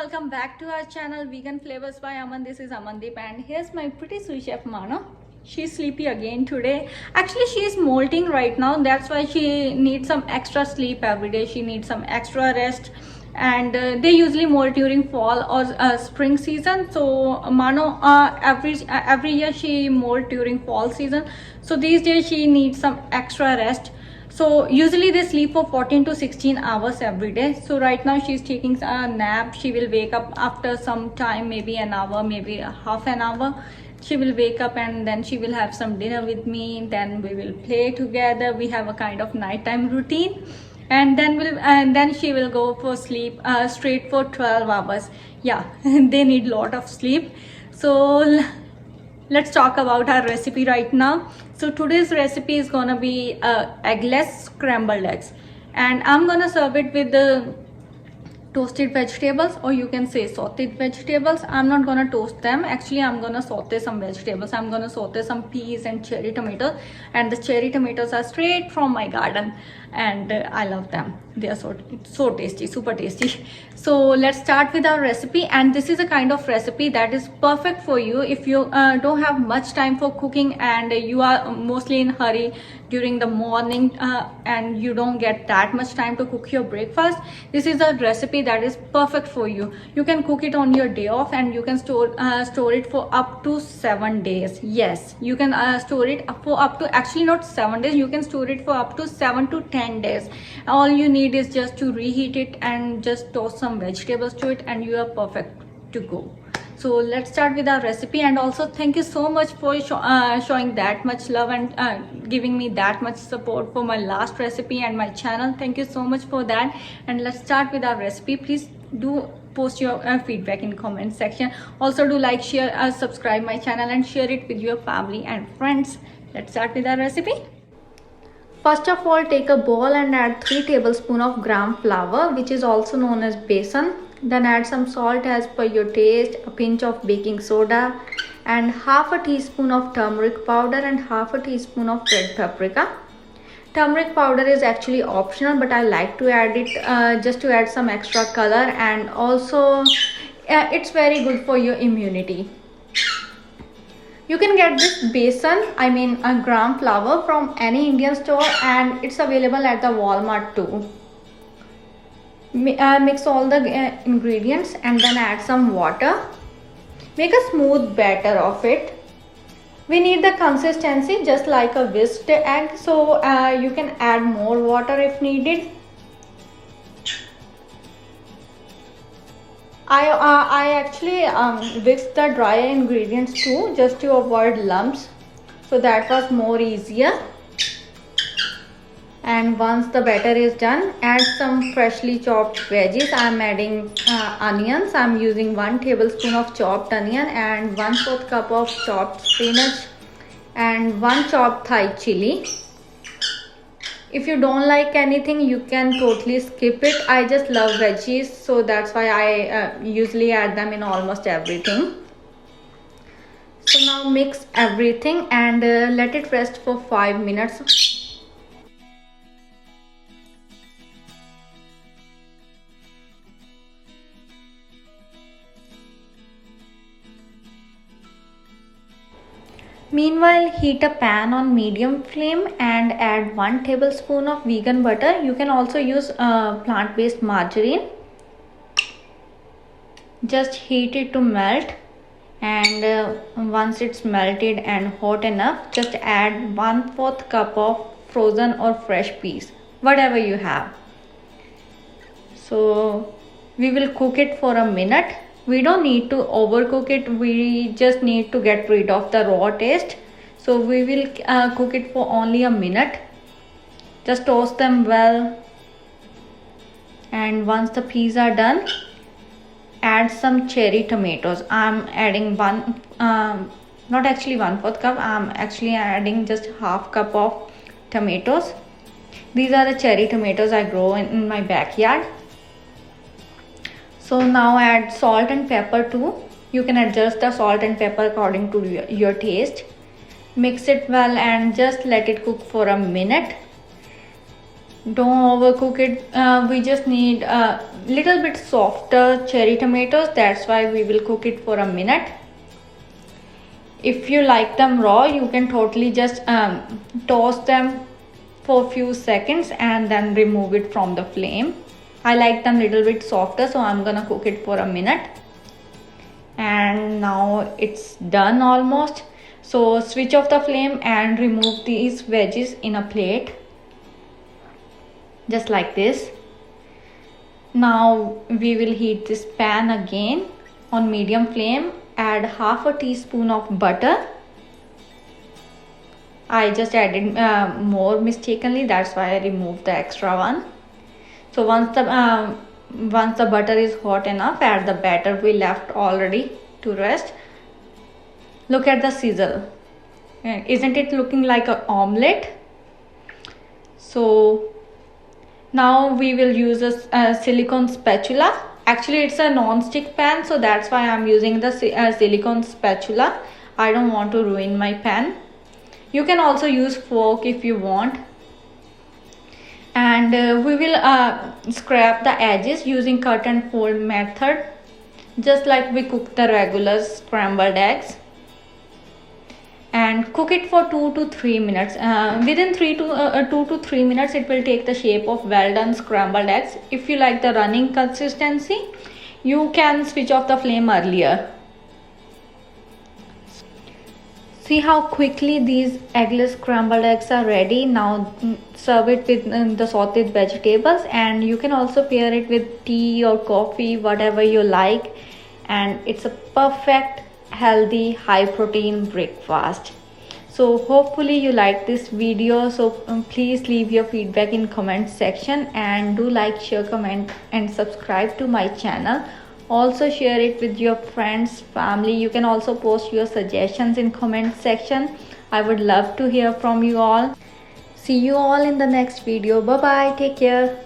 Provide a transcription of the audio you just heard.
welcome back to our channel Vegan Flavors by Aman. This is Amandeep and here's my pretty sweet chef Mano. She's sleepy again today. Actually, she's molting right now. That's why she needs some extra sleep every day. She needs some extra rest. And they usually molt during fall or spring season. So Mano every year she molt during fall season. So these days she needs some extra rest. So usually they sleep for 14 to 16 hours every day. So right now she's taking a nap. She will wake up after some time, maybe an hour, maybe half an hour. She will wake up and then she will have some dinner with me. Then we will play together. We have a kind of nighttime routine. And then she will go for sleep straight for 12 hours. Yeah, they need lot of sleep. So let's talk about our recipe right now. So today's recipe is gonna be eggless scrambled eggs, and I'm gonna serve it with the toasted vegetables, or you can say sauteed vegetables. I'm not gonna toast them. Actually, I'm gonna saute some vegetables. I'm gonna saute some peas and cherry tomatoes, and the cherry tomatoes are straight from my garden, and I love them. They are so tasty, super tasty. So let's start with our recipe, and this is a kind of recipe that is perfect for you if you don't have much time for cooking and you are mostly in hurry during the morning and you don't get that much time to cook your breakfast. This is a recipe that is perfect for you. You can cook it on your day off, and you can store it for up to 7 days. Yes, you can store it for up to, actually not 7 days, you can store it for up to 7 to 10 days. All you need is just to reheat it and just toss some vegetables to it, and you are perfect to go. So let's start with our recipe. And also thank you so much for showing that much love and giving me that much support for my last recipe and my channel. Thank you so much for that. And let's start with our recipe. Please do post your feedback in comment section. Also do like, share, subscribe my channel and share it with your family and friends. Let's start with our recipe. First of all, take a bowl and add 3 tablespoons of gram flour, which is also known as besan. Then add some salt as per your taste, a pinch of baking soda, and half a teaspoon of turmeric powder and half a teaspoon of red paprika. Turmeric powder is actually optional, but I like to add it just to add some extra color, and also it's very good for your immunity. You can get this besan, a gram flour, from any Indian store, and it's available at the Walmart too. Mix all the ingredients and then add some water. Make a smooth batter of it. We need the consistency just like a whisked egg, so you can add more water if needed. I actually whisked the dry ingredients too, just to avoid lumps, so that was more easier. And once the batter is done, add some freshly chopped veggies. I'm adding onions. I'm using 1 tablespoon of chopped onion and 1/4 cup of chopped spinach and 1 chopped Thai chili. If you don't like anything, you can totally skip it. I just love veggies, so that's why I usually add them in almost everything. So now mix everything and let it rest for 5 minutes. Meanwhile, heat a pan on medium flame and add 1 tablespoon of vegan butter. You can also use plant-based margarine. Just heat it to melt, and once it's melted and hot enough, just add 1/4 cup of frozen or fresh peas, whatever you have. So we will cook it for a minute. We don't need to overcook it, we just need to get rid of the raw taste. So we will cook it for only a minute. Just toast them well, and once the peas are done, add some cherry tomatoes. I'm adding not actually 1/4 cup, I'm actually adding just half cup of tomatoes. These are the cherry tomatoes I grow in my backyard. So now add salt and pepper too. You can adjust the salt and pepper according to your taste. Mix it well and just let it cook for a minute. Don't overcook it. We just need a little bit softer cherry tomatoes. That's why we will cook it for a minute. If you like them raw, you can totally just toss them for a few seconds and then remove it from the flame. I like them little bit softer, so I'm gonna cook it for a minute. And now it's done almost. So switch off the flame and remove these veggies in a plate, just like this. Now we will heat this pan again on medium flame. Add half a teaspoon of butter. I just added more mistakenly, that's why I removed the extra one. So once the butter is hot enough, add the batter we left already to rest. Look at the sizzle. Isn't it looking like an omelette? So now we will use a silicone spatula. Actually it's a non-stick pan, so that's why I'm using the silicone spatula. I don't want to ruin my pan. You can also use fork if you want. And we will scrape the edges using cut and fold method, just like we cook the regular scrambled eggs. And cook it for 2 to 3 minutes. Within 2 to 3 minutes it will take the shape of well done scrambled eggs. If you like the running consistency, you can switch off the flame earlier. See how quickly these eggless scrambled eggs are ready. Now serve it with the sauteed vegetables, and you can also pair it with tea or coffee, whatever you like. And it's a perfect healthy high protein breakfast. So hopefully you like this video. So please leave your feedback in comment section, and do like, share, comment and subscribe to my channel. Also share it with your friends, family. You can also post your suggestions in comment section. I would love to hear from you all. See you all in the next video. Bye bye, take care.